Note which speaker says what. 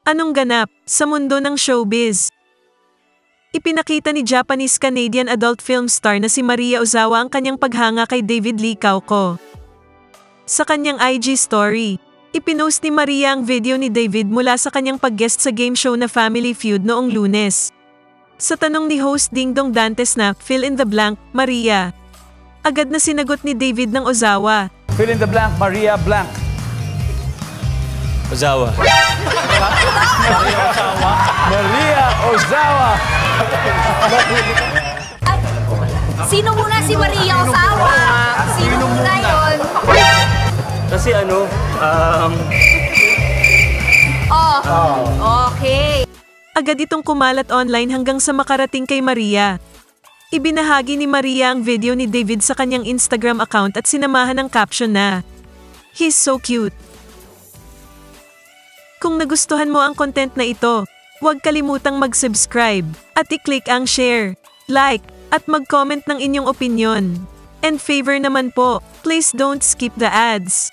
Speaker 1: Anong ganap sa mundo ng showbiz? Ipinakita ni Japanese-Canadian adult film star na si Maria Ozawa ang kanyang paghanga kay David Lee Cauco. Sa kanyang IG story, ipinost ni Maria ang video ni David mula sa kanyang pag-guest sa game show na Family Feud noong Lunes. Sa tanong ni host Ding Dong Dantes na, "Fill in the blank, Maria." Agad na sinagot ni David ng Ozawa.
Speaker 2: Fill in the blank, Maria blank.
Speaker 3: Ozawa.
Speaker 2: Maria Ozawa.
Speaker 4: Sino muna si Maria Ozawa? Sino muna yun?
Speaker 3: Kasi
Speaker 4: Okay.
Speaker 1: Agad itong kumalat online hanggang sa makarating kay Maria. Ibinahagi ni Maria ang video ni David sa kanyang Instagram account at sinamahan ng caption na, "He's so cute." Kung nagustuhan mo ang content na ito, huwag kalimutang mag-subscribe at i-click ang share, like, at mag-comment ng inyong opinyon. And favor naman po, please don't skip the ads.